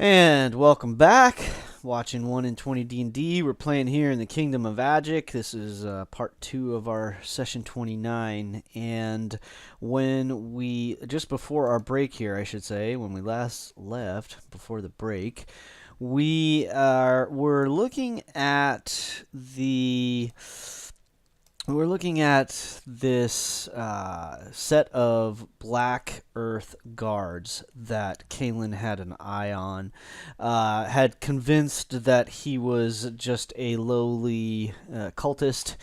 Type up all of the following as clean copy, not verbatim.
And welcome back. Watching 1 in 20 D&D. We're playing here in the Kingdom of Agick. This is part 2 of our session 29. And just before our break here, I should say, when we last left, before the break, we're looking at this set of black earth guards that Kalen had an eye on. Had convinced that he was just a lowly cultist,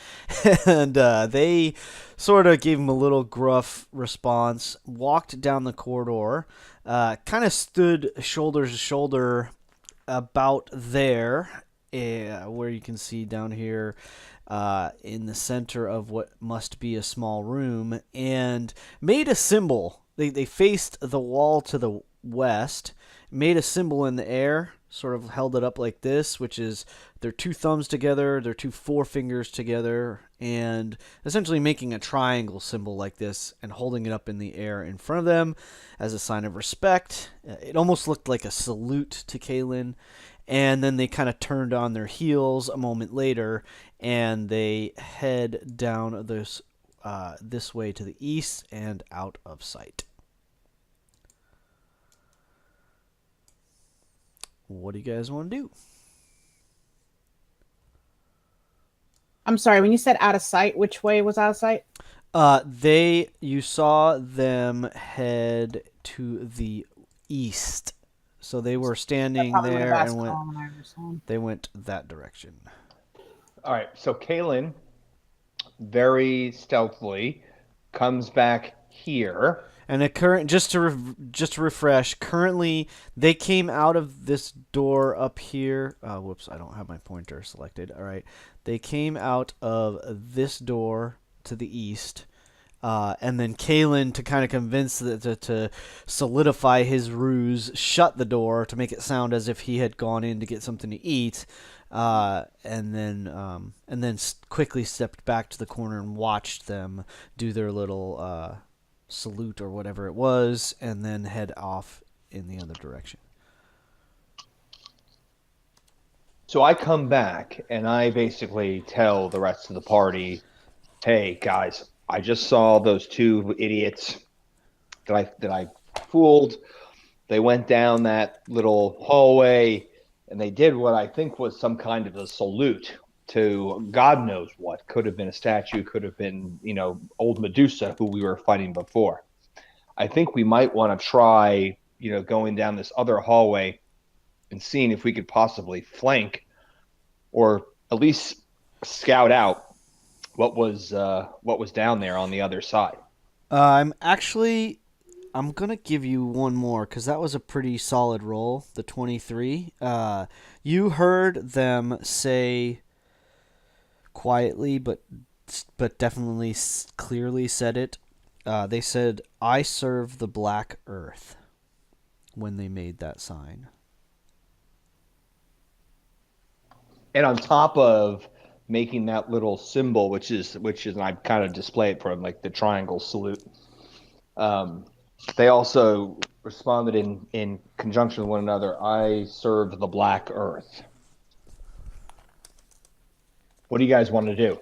and they sort of gave him a little gruff response, walked down the corridor, kind of stood shoulder to shoulder about there, where you can see down here in the center of what must be a small room, and made a symbol. They faced the wall to the west, made a symbol in the air, sort of held it up like this, which is their two thumbs together, their two forefingers together, and essentially making a triangle symbol like this and holding it up in the air in front of them as a sign of respect. It almost looked like a salute to Kalen. And then they kind of turned on their heels a moment later, and they head down this way to the east and out of sight. What do you guys want to do? I'm sorry, when you said out of sight, which way was out of sight? You saw them head to the east. So they were standing there and they went that direction. All right, so Kalen very stealthily comes back here. And just to refresh, currently they came out of this door up here. Whoops, I don't have my pointer selected. All right, they came out of this door to the east. And then Kalen, to kind of convince to solidify his ruse, shut the door to make it sound as if he had gone in to get something to eat, and then quickly stepped back to the corner and watched them do their little salute or whatever it was, and then head off in the other direction. So I come back and I basically tell the rest of the party, "Hey guys, I just saw those two idiots that I fooled. They went down that little hallway and they did what I think was some kind of a salute to God knows what. Could have been a statue, could have been, old Medusa who we were fighting before. I think we might want to try, going down this other hallway and seeing if we could possibly flank or at least scout out what was down there on the other side." I'm gonna give you one more because that was a pretty solid roll, the 23. You heard them say quietly, but definitely clearly said it. They said, "I serve the Black Earth," when they made that sign. And on top of making that little symbol, which is, and I kind of display it for them, like the triangle salute. They also responded in conjunction with one another, "I serve the Black Earth." What do you guys want to do?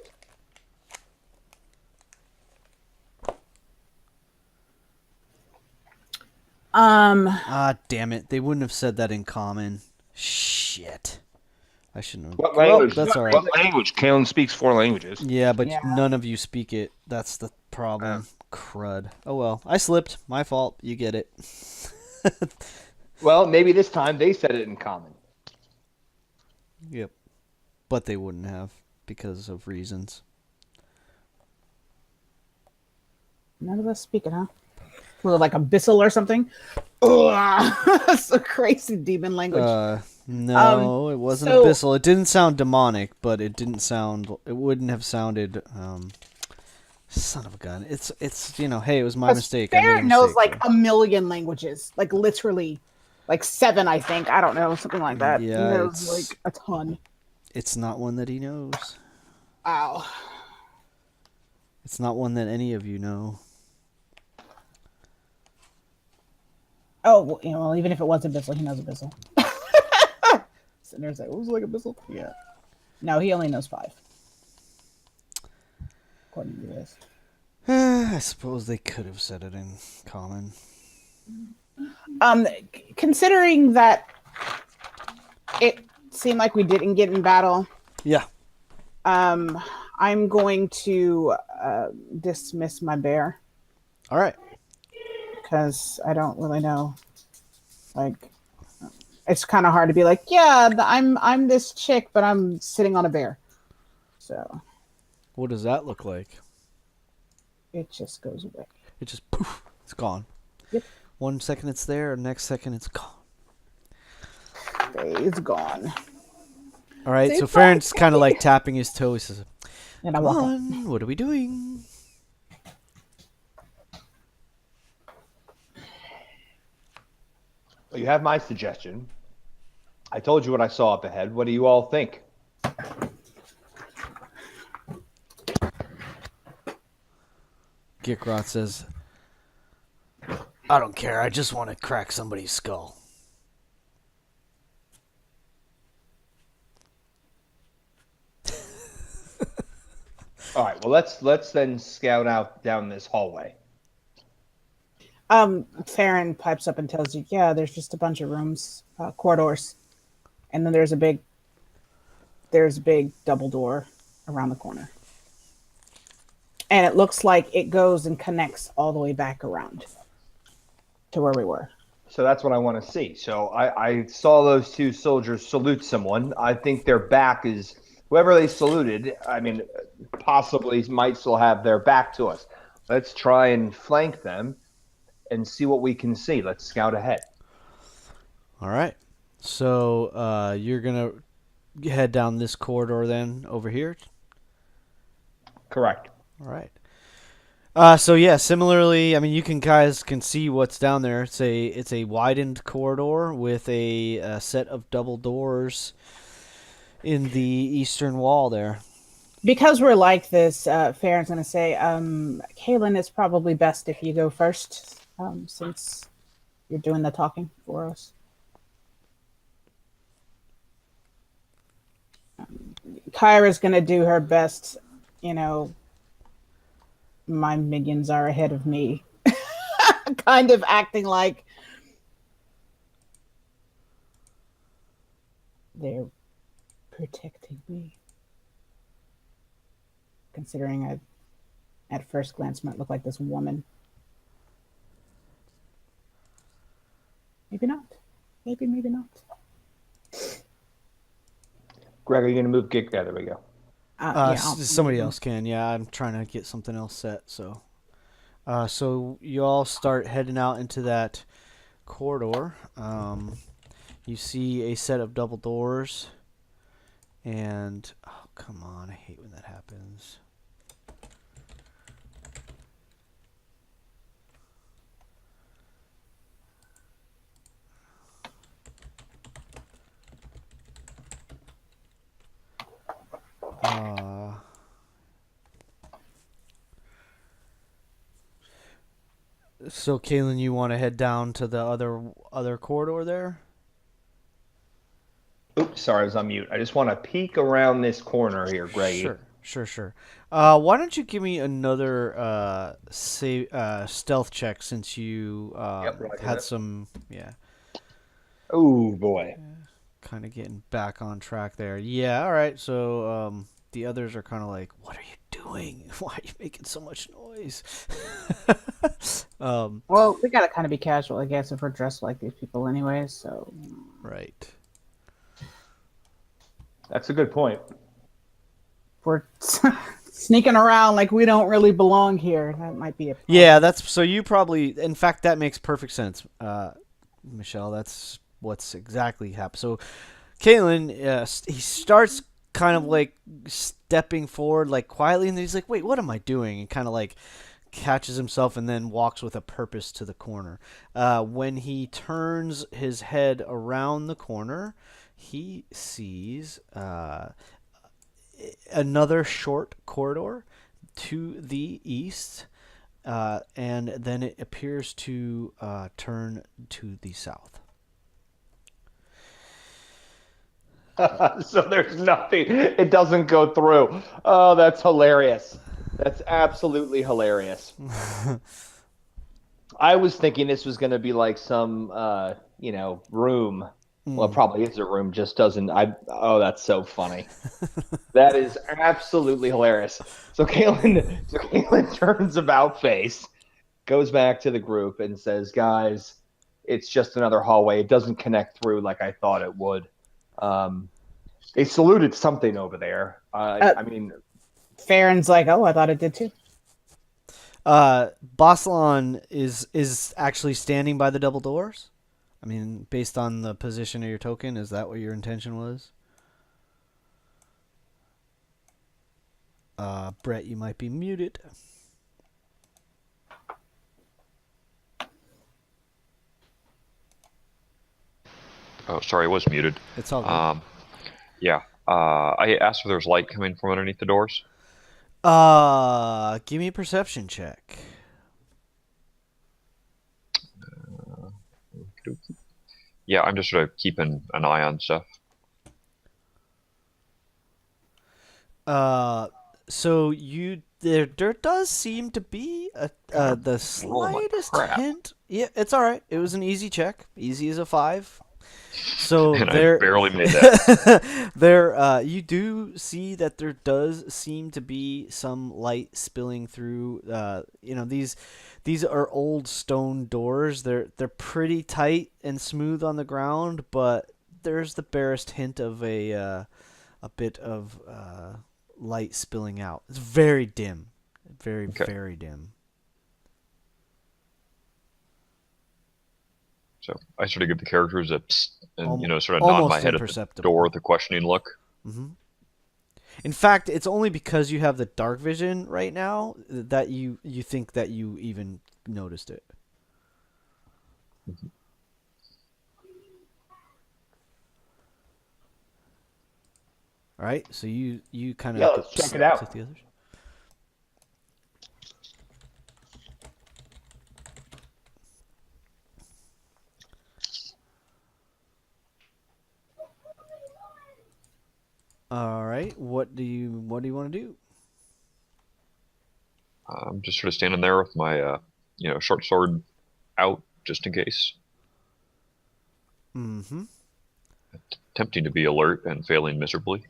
Damn it. They wouldn't have said that in common. Shit. I shouldn't have. What language? Well, that's all right. What language? Kalen speaks 4 languages. Yeah, but none of you speak it. That's the problem. Crud. Oh well. I slipped. My fault. You get it. Well, maybe this time they said it in common. Yep. But they wouldn't have because of reasons. None of us speak it, huh? Was it like abyssal or something? That's a crazy demon language. No, it wasn't abyssal. It didn't sound demonic, but it wouldn't have sounded son of a gun. It's hey, it was my mistake. Barrett knows like a million languages. Like literally like 7, I think. I don't know, something like that. Yeah, he knows like a ton. It's not one that he knows. Ow. It's not one that any of you know. Oh, well, even if it was Abyssal, he knows Abyssal. And there's like, it was like abyssal. Yeah. No, he only knows 5. According to this. I suppose they could have said it in common. Considering that it seemed like we didn't get in battle, Yeah. I'm going to dismiss my bear All right. because I don't really know. Like, it's kind of hard to be like, yeah, I'm this chick, but I'm sitting on a bear. So What does that look like? it just goes away. It just poof, it's gone. Yep. 1 second it's there, next second it's gone. It's gone. All right, Say so bye, Farron's kind of Daddy. like tapping his toe. He says, And I "Come walk out. on, what are we doing?" Well, you have my suggestion. I told you what I saw up ahead. What do you all think? Gikrot says, "I don't care. I just want to crack somebody's skull." All right. Well, let's then scout out down this hallway. Farron pipes up and tells you, yeah, there's just a bunch of rooms, corridors, and then there's a big double door around the corner. And it looks like it goes and connects all the way back around to where we were. So that's what I want to see. So I saw those 2 soldiers salute someone. I think their back is whoever they saluted. I mean, possibly might still have their back to us. Let's try and flank them and see what we can see. Let's scout ahead. All right. So you're gonna head down this corridor then over here. Correct. All right. So yeah, similarly, I mean, you guys can see what's down there. It's a widened corridor with a set of double doors in the eastern wall there. Because we're like this, Farron's going to say, Kaylin, it's probably best if you go first, since you're doing the talking for us. Kyra's going to do her best, my minions are ahead of me. Kind of acting like they're protecting me. Considering I, at first glance, might look like this woman. Maybe not. Maybe not. Greg, are you going to move Gig? Yeah, there we go. Somebody else can. Yeah, I'm trying to get something else set. So you all start heading out into that corridor. You see a set of double doors, and oh, come on, I hate when that happens. So, Kaylin, you want to head down to the other corridor there? Oops, sorry, I was on mute. I just want to peek around this corner here, Greggy. Sure. Why don't you give me another stealth check since you had some, Oh, boy. kind of getting back on track there. Yeah, all right. So the others are kind of like, what are you doing? Why are you making so much noise? Well, we gotta kind of be casual, I guess, if we're dressed like these people anyway, so... Right. That's a good point. We're sneaking around like we don't really belong here. That might be a problem. Yeah, so you probably, in fact, that makes perfect sense, Michelle. That's what's exactly happened. So, Kaylin, he starts kind of like stepping forward, like quietly, and then he's like, "Wait, what am I doing?" And kind of like catches himself, and then walks with a purpose to the corner. When he turns his head around the corner, he sees another short corridor to the east, and then it appears to turn to the south. So there's nothing. It doesn't go through. Oh, that's hilarious. That's absolutely hilarious. I was thinking this was going to be like some, room. Well, it Mm. probably is a room, just doesn't. Oh, that's so funny. That is absolutely hilarious. So Kaylin turns about face, goes back to the group, and says, "Guys, it's just another hallway. It doesn't connect through like I thought it would." Um, they saluted something over there. Uh, I mean, Farron's like, oh, I thought it did too. Boslan is actually standing by the double doors. I mean, based on the position of your token, is that what your intention was? Brett, you might be muted. Oh, sorry, I was muted. It's all good. Yeah. I asked if there's light coming from underneath the doors. Give me a perception check. Yeah, I'm just sort of keeping an eye on stuff. So there does seem to be the Roll my slightest crap. hint. Yeah, it's all right. It was an easy check, easy as a 5. So And there, I barely made that. you do see that there does seem to be some light spilling through. These are old stone doors. They're pretty tight and smooth on the ground, but there's the barest hint of a bit of light spilling out. It's very dim, very Okay. very dim. So I sort of give the characters a psst and, sort of nod Almost my head at the imperceptible. door with a questioning look. Hmm. In fact, it's only because you have the dark vision right now that you think that you even noticed it. Mhm. All right, so you kind of Yeah, let's check it out. to the others. All right, what do you want to do? I'm just sort of standing there with my, short sword out just in case. Mm-hmm. Attempting to be alert and failing miserably.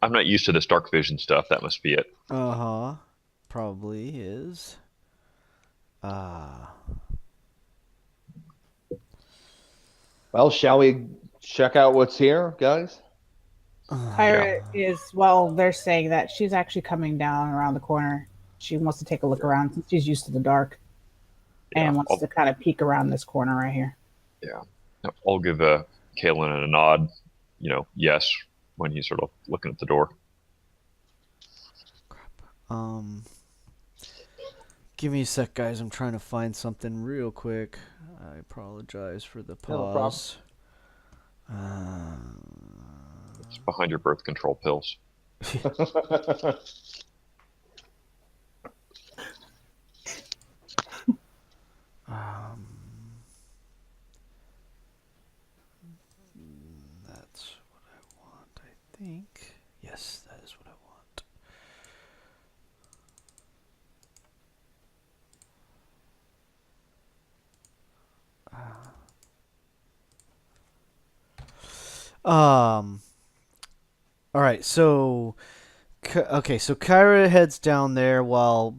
I'm not used to this dark vision stuff. That must be it. Uh-huh. Probably is. well, shall we check out what's here, guys? Kyra is, well, they're saying that she's actually coming down around the corner. She wants to take a look around since she's used to the dark and Yeah, wants to kind of peek around this corner right here. Yeah, I'll give Kalen a nod, yes, when he's sort of looking at the door. Give me a sec, guys. I'm trying to find something real quick. I apologize for the No pause. It's behind your birth control pills. That's what I want, I think. Yes, that is what I want. All right, so okay, so Kyra heads down there while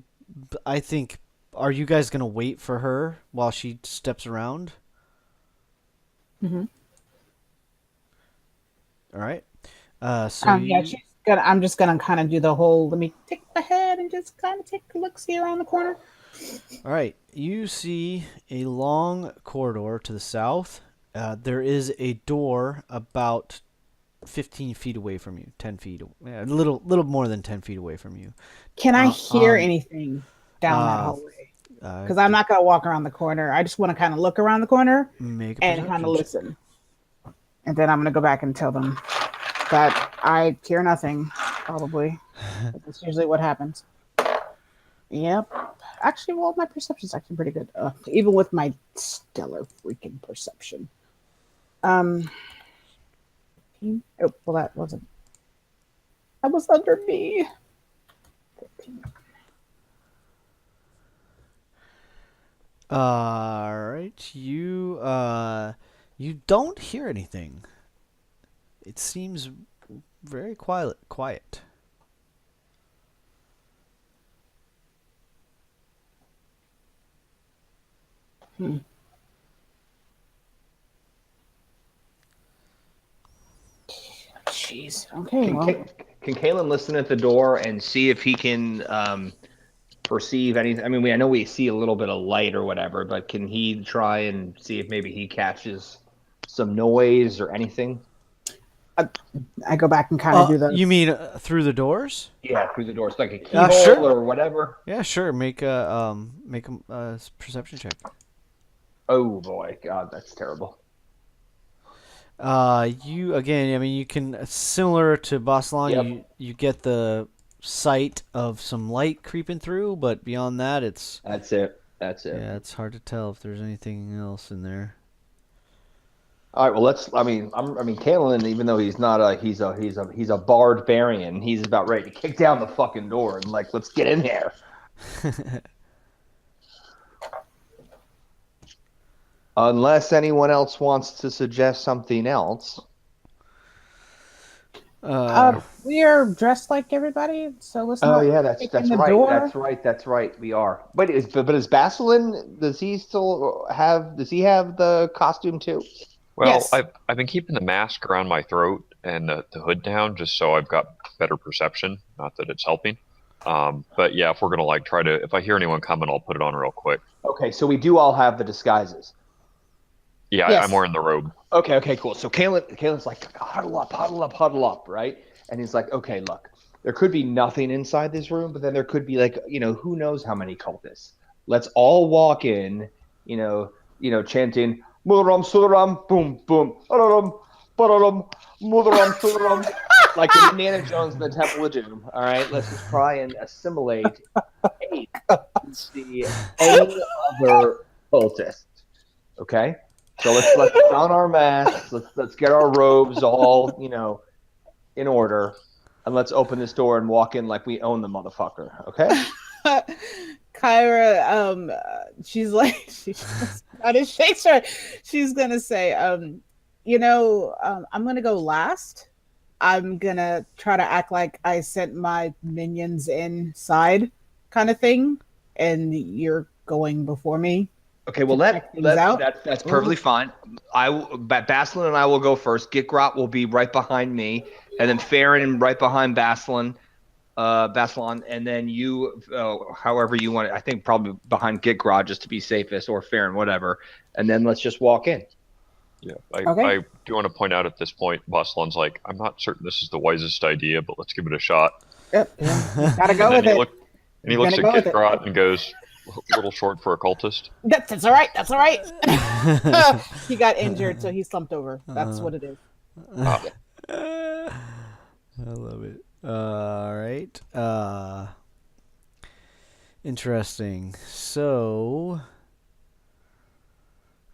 I think. Are you guys gonna wait for her while she steps around? Mm-hmm. All right. So Yeah, she's gonna. I'm just gonna kind of do the whole. Let me take the head and just kind of take a look, see around the corner. All right. You see a long corridor to the south. There is a door about 15 feet away from you. 10 feet. A little more than 10 feet away from you. Can I hear on- anything down that uh, hallway? Because I'm not gonna walk around the corner. I just want to kind of look around the corner Make a and kind of perception check. listen. And then I'm gonna go back and tell them that I hear nothing. Probably. That's usually what happens. Yep. Actually, well, my perception's actually pretty good, even with my stellar freaking perception. 15. Oh, well, that wasn't. That was under me. 15. All right, you don't hear anything. It seems very quiet. Quiet. Jeez. Okay. Can, Well, can Kalen listen at the door and see if he can perceive anything? I mean, I know we see a little bit of light or whatever, but can he try and see if maybe he catches some noise or anything? I go back and kind of do the. You mean through the doors? Yeah, through the doors, like a keyhole Sure. or whatever. Yeah, sure. Make a perception check. Oh boy, God, that's terrible. You again. I mean, you can similar to Boslan. Yep. You get the sight of some light creeping through, but beyond that, it's That's it. That's it. yeah, it's hard to tell if there's anything else in there. All right. Well, let's. I mean, Kalen, even though he's not he's a barbarian. He's about ready to kick down the fucking door and like, let's get in there. Unless anyone else wants to suggest something else. We are dressed like everybody, so let's. Oh not yeah, that's kick in the right. door. That's right. We are. But is Basilin? Does he have the costume too? Well, Yes. I've been keeping the mask around my throat and the hood down just so I've got better perception. Not that it's helping. But yeah, if we're gonna like try to, if I hear anyone coming, I'll put it on real quick. Okay, so we do all have the disguises. Yeah, Yes. I'm wearing the robe. Okay, cool. So Kalen's like, huddle up, right? And he's like, okay, look, there could be nothing inside this room, but then there could be like, who knows how many cultists. Let's all walk in, chanting, Mudaram, Sudaram, boom, boom, Adaram, Badaram, Mudaram, Sudaram, like Indiana Jones in the Temple of Doom. All right, let's just try and assimilate see any other cultist. Okay? So let's don our masks. Let's get our robes all in order, and let's open this door and walk in like we own the motherfucker. Okay? Kyra, she's like, she just kind of shakes her. She's gonna say, I'm gonna go last. I'm gonna try to act like I sent my minions inside, kind of thing, and you're going before me. Okay. Well, check things out. that's perfectly fine. Baslin and I will go first. Gitgrot will be right behind me, and then Farron right behind Baslin. Baslon, and then you, however you want it. I think probably behind Gitgrod just to be safest, or Farron, whatever. And then let's just walk in. Yeah, Okay. I do want to point out at this point, Boslan's like, I'm not certain this is the wisest idea, but let's give it a shot. Yep. Yeah. Gotta go with And it. he looks Gonna at go with it. Gitgrot and goes, a little short for a cultist. That's all right. That's all right. He got injured, so he slumped over. That's what it is. I love it. All right. Interesting. So,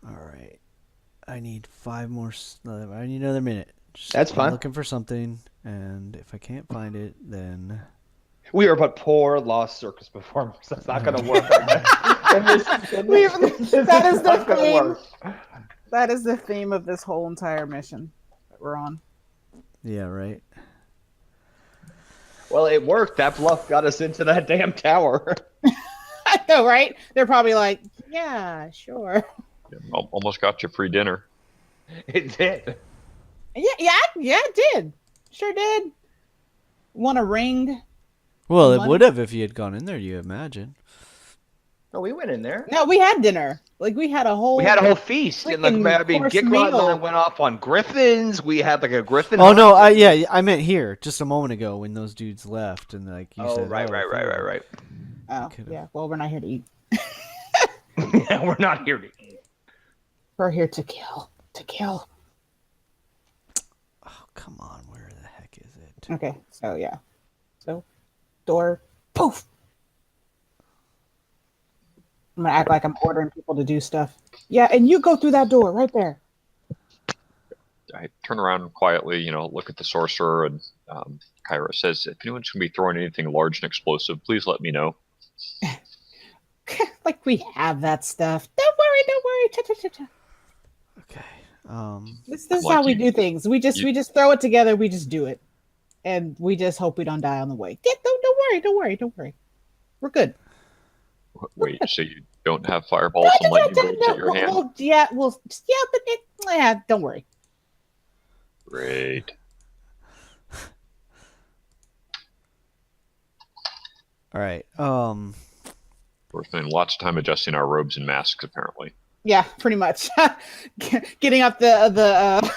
all right. I need 5 more. I need another minute. That's I'm fine. looking for something, and if I can't find it, then We are but poor lost circus performers. That's not going to work. That is the theme. That is the theme of this whole entire mission that we're on. yeah, right. Well, it worked. That bluff got us into that damn tower. I know, right? They're probably like, yeah, sure. Almost got you free dinner. It did. Yeah, it did. Sure did. Want a ring? Well, it Money? would have if you had gone in there. You imagine. No, we went in there. No, we had dinner. Like we had a whole. We had a whole feast. And freaking course Gitgrot and I meal. went off on griffins. We had like a griffin. Oh hunt. no! I meant here just a moment ago when those dudes left and like you Oh, said. right. Oh, Could've. yeah. Well, we're not here to eat. Yeah, we're not here to eat. We're here to kill. To kill. Oh come on! Where the heck is it? Okay. So yeah. So door. Poof. I'm gonna act like I'm ordering people to do stuff. Yeah, and you go through that door right there. I turn around quietly, look at the sorcerer, and Kyra says, "If anyone's going to be throwing anything large and explosive, please let me know." Like we have that stuff. Don't worry, don't worry. Cha-cha-cha-cha. Okay. This is Like how we you- do things. We just throw it together. We just do it, and we just hope we don't die on the way. Yeah, don't worry, don't worry, don't worry. We're good. Wait, so you don't have fireballs and lightning bolts at your hand? Yeah, don't worry. Great. All right. We're spending lots of time adjusting our robes and masks, apparently. Yeah, pretty much. Getting up the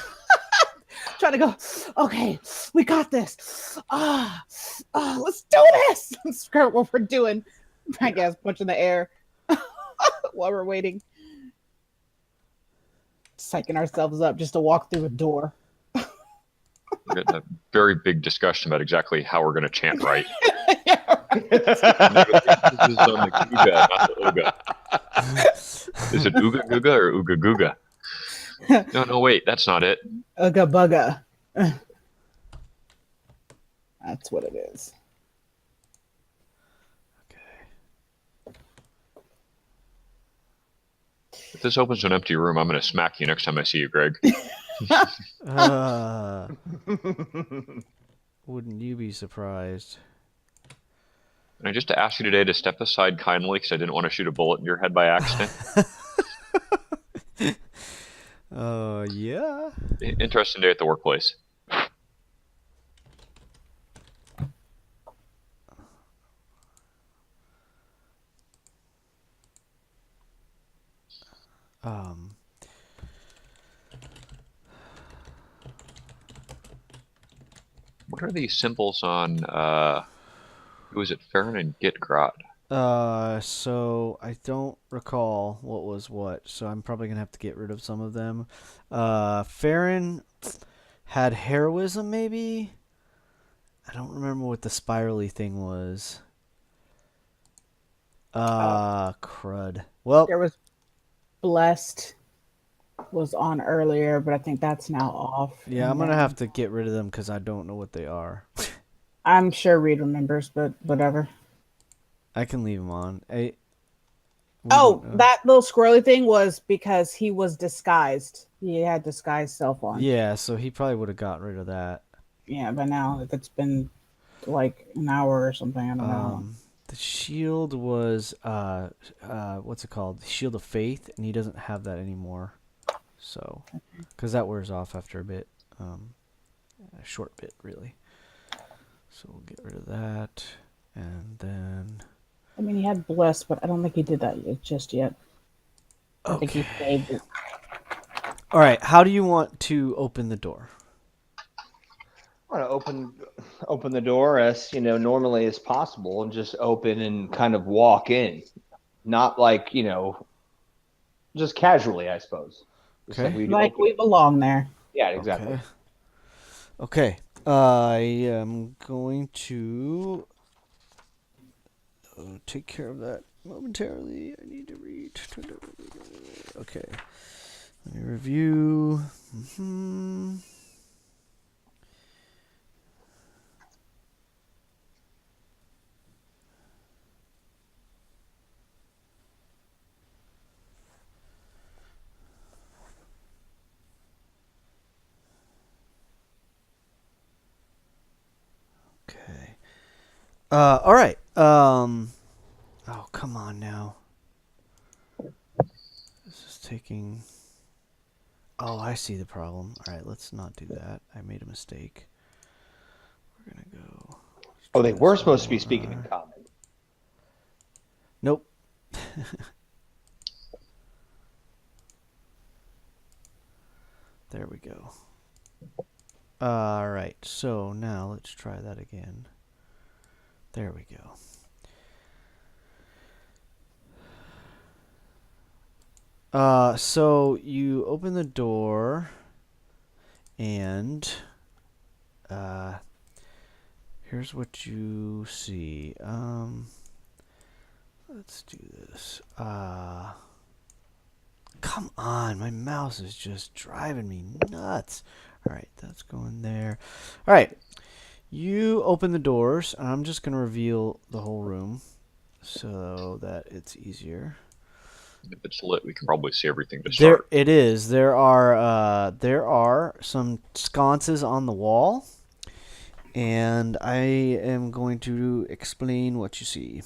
trying to go. Okay, we got this. Let's do this. Screw what we're doing. I guess punch in the air while we're waiting. Psyching ourselves up just to walk through a door. We're getting a very big discussion about exactly how we're going to chant right. This is on the Guga, not the Uga. Is it Uga Guga or Uga Guga? No, wait, that's not it. Ugga bugga. That's what it is. If this opens an empty room, I'm going to smack you next time I see you, Greg. Wouldn't you be surprised? And I just asked you today to step aside kindly because I didn't want to shoot a bullet in your head by accident. Yeah. Interesting day at the workplace. What are these symbols on, who is it, Farron and Gitgrot? So I don't recall what was what, so I'm probably gonna have to get rid of some of them. Farron had heroism, maybe? I don't remember what the spirally thing was. Crud. Well, There was Blessed was on earlier, but I think that's now off. yeah, And I'm gonna then- have to get rid of them because I don't know what they are. I'm sure Reed remembers, but whatever. I can leave them on. We Oh, don't know. that little squirrely thing was because he was disguised. He had disguised self on. Yeah, so he probably would have gotten rid of that. Yeah, by now, if it's been like an hour or something, I don't know. The shield was what's it called? The Shield of Faith, and he doesn't have that anymore. So, because that wears off after a bit, a short bit really. So we'll get rid of that, and then. I mean, he had Bless, but I don't think he did that just yet. I think he saved it. All right, how do you want to open the door? I want to open the door as normally as possible, and just open and kind of walk in, not like just casually, I suppose. Just Okay. Like we belong there. Yeah, exactly. Okay. I am going to take care of that momentarily. I need to read. Okay. Let me review. Okay. All right. Oh, come on now. This is taking. Oh, I see the problem. All right, let's not do that. I made a mistake. We're gonna go. Oh, they were supposed to be speaking in common. Nope. There we go. All right. So now let's try that again. There we go. So you open the door, and here's what you see. Let's do this. Come on, my mouse is just driving me nuts. All right, that's going there. All right, you open the doors. I'm just going to reveal the whole room so that it's easier. If it's lit, we can probably see everything to There start. it is. There are some sconces on the wall, and I am going to explain what you see.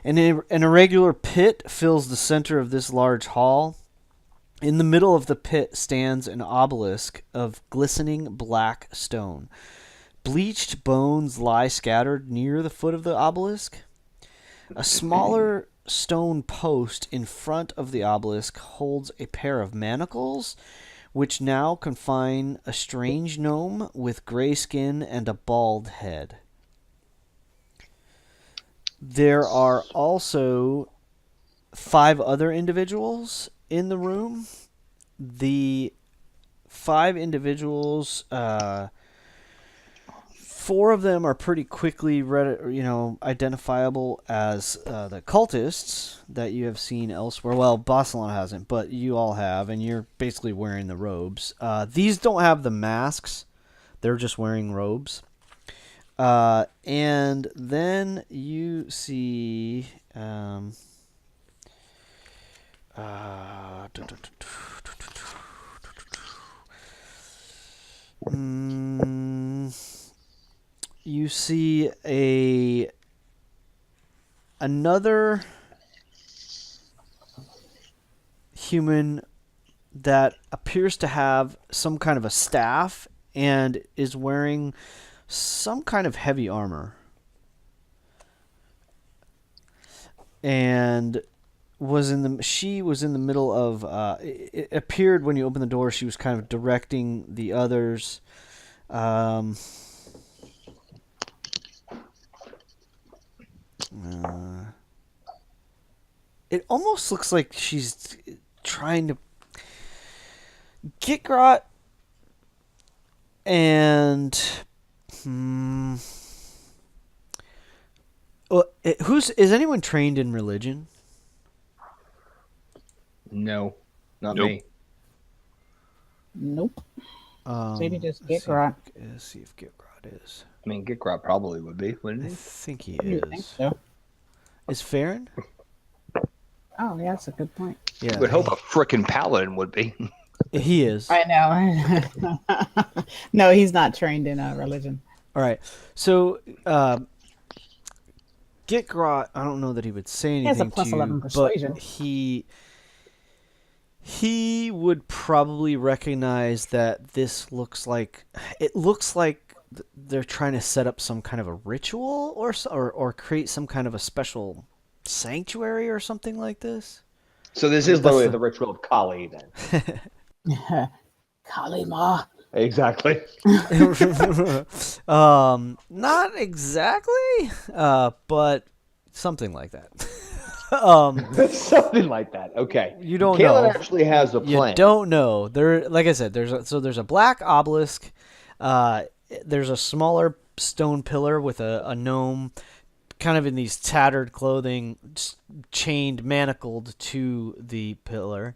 An irregular pit fills the center of this large hall. In the middle of the pit stands an obelisk of glistening black stone. Bleached bones lie scattered near the foot of the obelisk. A smaller stone post in front of the obelisk holds a pair of manacles, which now confine a strange gnome with gray skin and a bald head. There are also 5 other individuals in the room. The 5 individuals, 4 of them are pretty quickly identifiable as the cultists that you have seen elsewhere. Well, Bossalon hasn't, but you all have, and you're basically wearing the robes. These don't have the masks. They're just wearing robes. And then you see... you see another human that appears to have some kind of a staff and is wearing some kind of heavy armor. And she was in the middle of it appeared when you opened the door she was kind of directing the others. It almost looks like she's trying to get Grot and is anyone trained in religion? No, not Nope. me. Nope. Maybe just get Grot. Let's see if Get Grot is. I mean, Gitgrot probably would be, wouldn't I he? think he You think is. so? Is Farron? Oh, yeah, that's a good point. Yeah, I would hope a frickin' paladin would be. he is. I know. No, he's not trained in religion. All right. So, Get Grot, I don't know that he would say has a anything plus to 11 you, persuasion. but he would probably recognize that this looks like they're trying to set up some kind of a ritual or create some kind of a special sanctuary or something like this. So this is literally the ritual of Kali, then. Kalima. Exactly. Not exactly, but something like that. Something like that. Okay. You don't Kaylin know. actually has a plan. You don't know. There, like I said, there's a black obelisk. There's a smaller stone pillar with a gnome, kind of in these tattered clothing, chained, manacled to the pillar.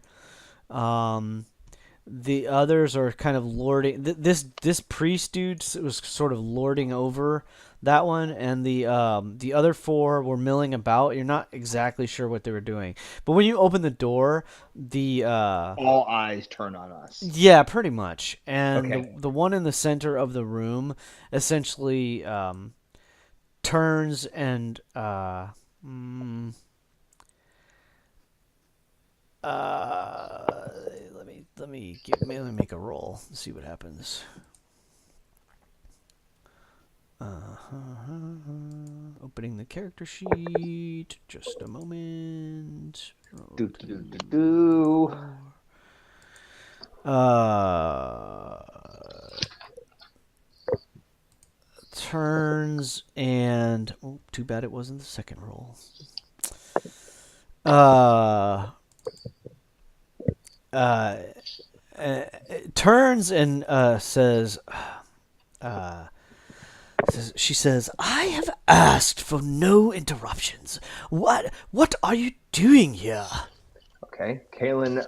The others are kind of lording. This priest dude was sort of lording over that one, and the other 4 were milling about. You're not exactly sure what they were doing, but when you open the door, all eyes turn on us. yeah, pretty much. And Okay. the one in the center of the room essentially turns and let me make a roll and see what happens. Opening the character sheet. Just a moment. Turns and too bad it wasn't the second roll. Turns and says, she says, "I have asked for no interruptions. What are you doing here?" Okay. Kalen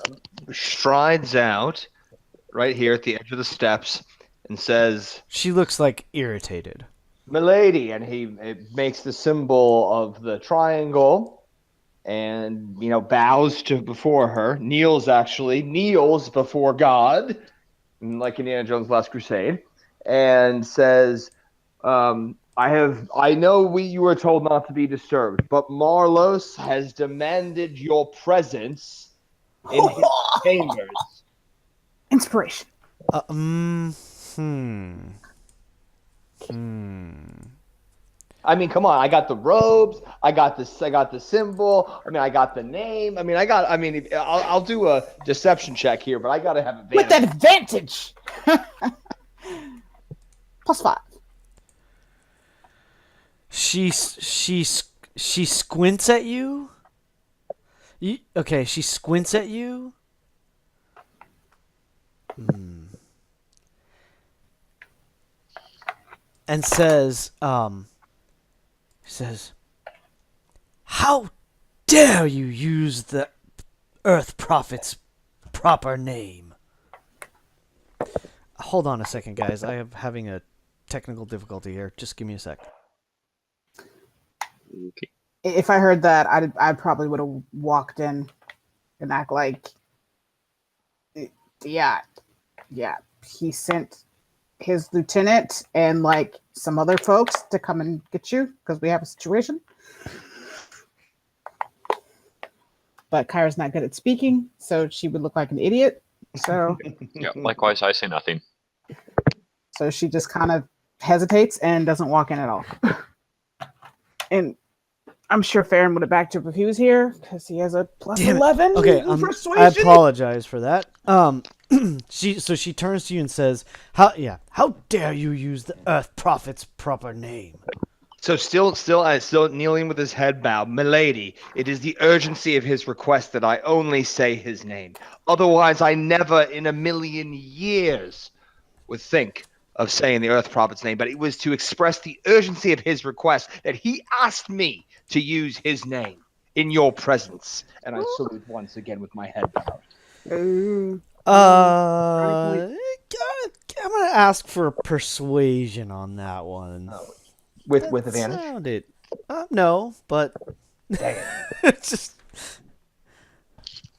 strides out right here at the edge of the steps and says, She looks like irritated. "Milady," and he makes the symbol of the triangle and bows before her. Kneels before God, like Indiana Jones' Last Crusade, and says, I know you were told not to be disturbed, but Marlos has demanded your presence in his chambers." Inspiration. I mean, come on! I got the robes. I got the symbol. I mean, I got the name. I mean, I'll do a deception check here, but I gotta have advantage. With advantage. +5. She squints at you. Okay, she squints at you. And says, "How dare you use the Earth Prophet's proper name?" Hold on a second, guys. I am having a technical difficulty here. Just give me a sec. Okay. If I heard that, I probably would have walked in and act like, yeah. He sent his lieutenant and like some other folks to come and get you because we have a situation. But Kyra's not good at speaking, so she would look like an idiot. So Yeah, likewise, I say nothing. So she just kind of hesitates and doesn't walk in at all. And I'm sure Farron would have backed up if he was here because he has a +11. Okay, in persuasion. I apologize for that. She turns to you and says, "How dare you use the Earth Prophet's proper name?" So still kneeling with his head bowed. "Milady, it is the urgency of his request that I only say his name. Otherwise, I never in a million years would think of saying the Earth Prophet's name, but it was to express the urgency of his request that he asked me to use his name in your presence." And I salute once again with my head bowed. I'm gonna ask for persuasion on that one. With advantage? No, but Dang it. it's just.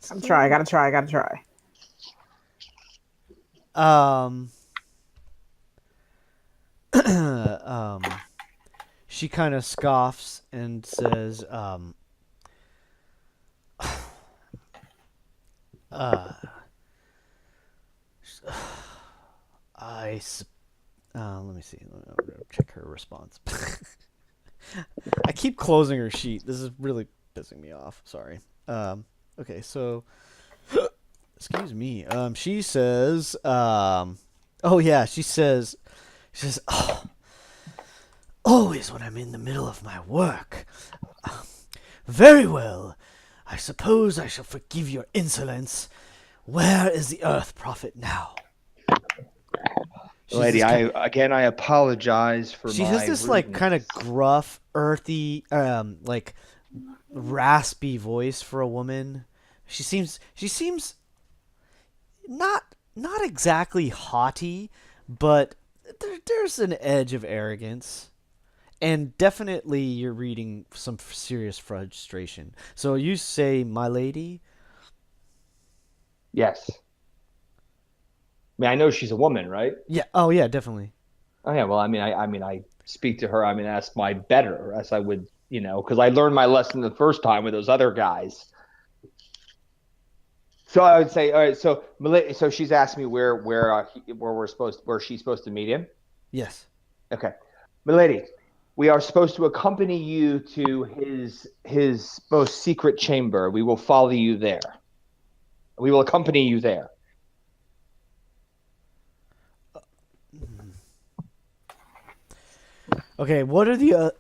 Gotta try. She kind of scoffs and says, let me see. I'm gonna check her response. I keep closing her sheet. This is really pissing me off. Sorry. Okay, so excuse me. She says, she says, "Oh, always when I'm in the middle of my work. Very well. I suppose I shall forgive your insolence. Where is the Earth Prophet now?" Lady, I apologize for She my has this like kind of gruff, earthy, like raspy voice for a woman. She seems not exactly haughty, but there's an edge of arrogance. And definitely you're reading some serious frustration. So you say, "My lady?" Yes. I mean, I know she's a woman, right? Yeah. Oh, yeah, definitely. Oh, yeah. Well, I speak to her. I mean, as my better, as I would, because I learned my lesson the first time with those other guys. So I would say, all right. So she's asked me where she's supposed to meet him. Yes. Okay, milady, we are supposed to accompany you to his most secret chamber. We will follow you there. We will accompany you there. Okay, what are the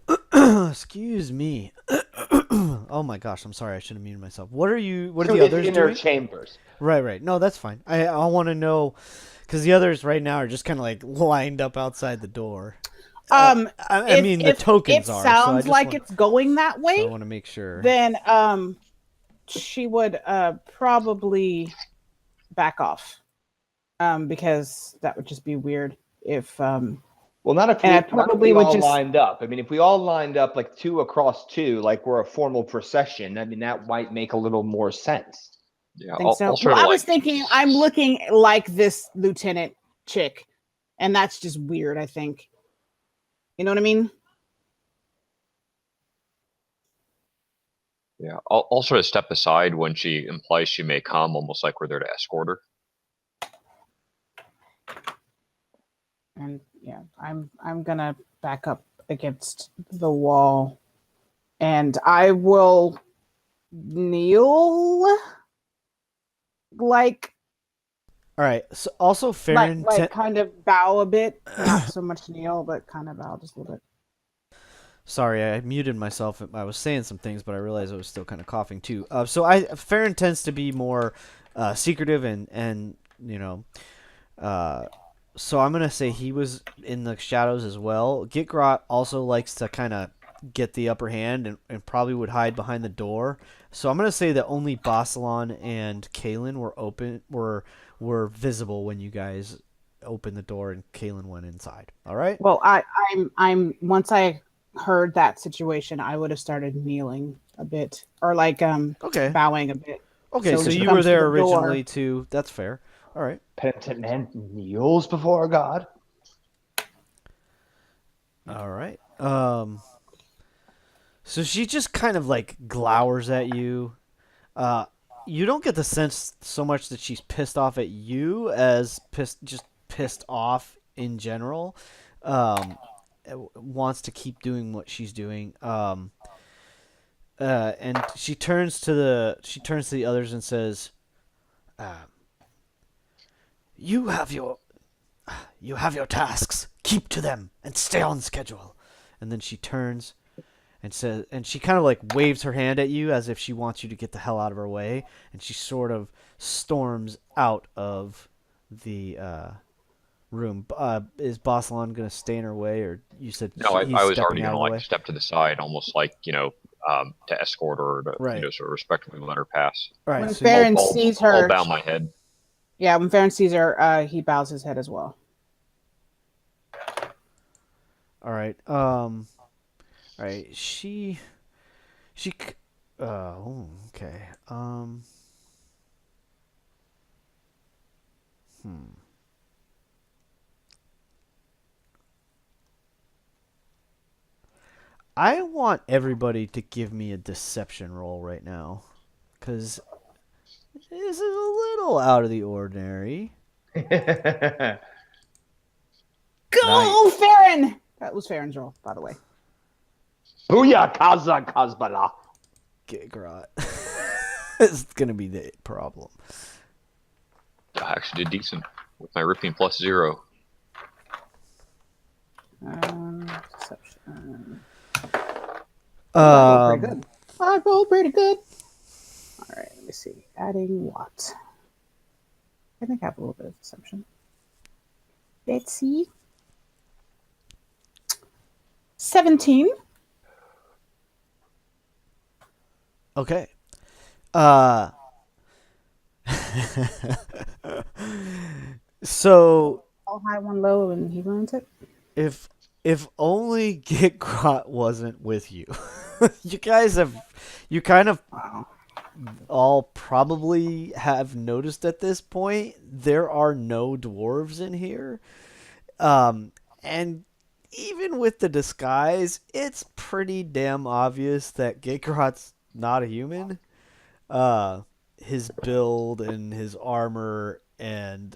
excuse me. Oh my gosh, I'm sorry. I should have muted myself. What are the others inner doing? chambers. Right. No, that's fine. I want to know because the others right now are just kind of like lined up outside the door. I mean, the tokens are. It sounds so like it's going that way. So I want to make sure. Then she would probably back off. Because that would just be weird if Well, not if and I not if probably we would all just lined up. I mean, if we all lined up like 2 across 2, like we're a formal procession, I mean, that might make a little more sense. Yeah, think so. I'll try Well, to I was like. thinking I'm looking like this lieutenant chick, and that's just weird, I think. You know what I mean? Yeah, I'll sort of step aside when she implies she may come, almost like we're there to escort her. And yeah, I'm gonna back up against the wall, and I will kneel like All right. So also, Farron. like kind of bow a bit, not so much kneel, but kind of bow just a little bit. Sorry, I muted myself. I was saying some things, but I realized I was still kind of coughing too. Farron tends to be more secretive and you know. So I'm gonna say he was in the shadows as well. Gitgrot also likes to kind of get the upper hand and probably would hide behind the door. So I'm gonna say that only Basalon and Kalen were visible when you guys opened the door and Kalen went inside. All right. Well, I'm once I heard that situation, I would have started kneeling a bit or like Okay. bowing a bit. Okay. So when she you comes were to there the door- originally too. That's fair. All right. Penitent man kneels before God. All right. So she just kind of like glowers at you. You don't get the sense so much that she's pissed off at you as pissed off in general. Wants to keep doing what she's doing. And she turns to the others and says, "You have your tasks. Keep to them and stay on schedule." And then she turns and says, and she kind of like waves her hand at you as if she wants you to get the hell out of her way, and she sort of storms out of the room. Is Bossalon gonna stay in her way, or you said No, he's I was stepping already out gonna of the way? like step to the side, almost like to escort her, to Right. sort of respectfully let her pass. All right. When So Farron I'll sees her, bow my head. yeah, when Farron sees her, he bows his head as well. all right. All right. Okay. I want everybody to give me a deception roll right now, because this is a little out of the ordinary. Nice. Go, Farron! That was Farron's roll, by the way. Booyah, Kaza Kazbala. Gigrot. It's gonna be the problem. I actually did decent with my ripping +0. Deception. I rolled pretty good. I rolled pretty good. All right, let me see. Adding what? I think I have a little bit of deception. Let's see. 17. Okay. So All high, one low, and he ruins it. if only Gitgrot wasn't with you. You kind of Wow. all probably have noticed at this point there are no dwarves in here. And even with the disguise, it's pretty damn obvious that Gitgrot's not a human. His build and his armor and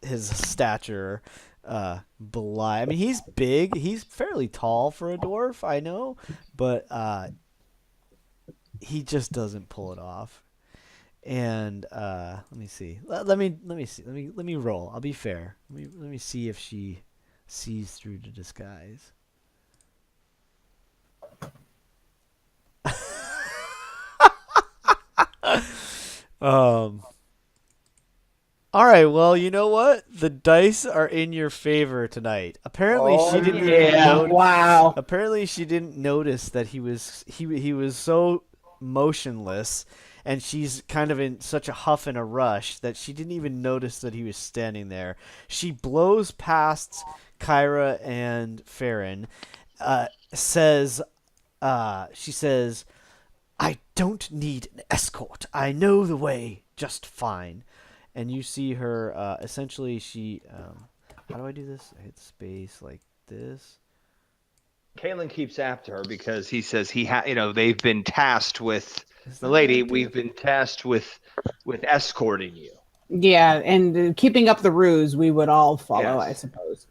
his stature belie. I mean, he's big. He's fairly tall for a dwarf, I know, but he just doesn't pull it off. And let me see. Let me roll. I'll be fair. Let me see if she sees through the disguise. All right, well, you know what? The dice are in your favor tonight. Apparently, she didn't even notice. Wow. Apparently, she didn't notice that he was so motionless, and she's kind of in such a huff and a rush that she didn't even notice that he was standing there. She blows past Kyra and Farron, she says, "I don't need an escort. I know the way just fine." And you see her, essentially she, how do I do this? I hit space like this. Kalen keeps after her because he says they've been tasked with milady. We've been tasked with escorting you. Yeah, and keeping up the ruse, we would all follow, Yes. I suppose.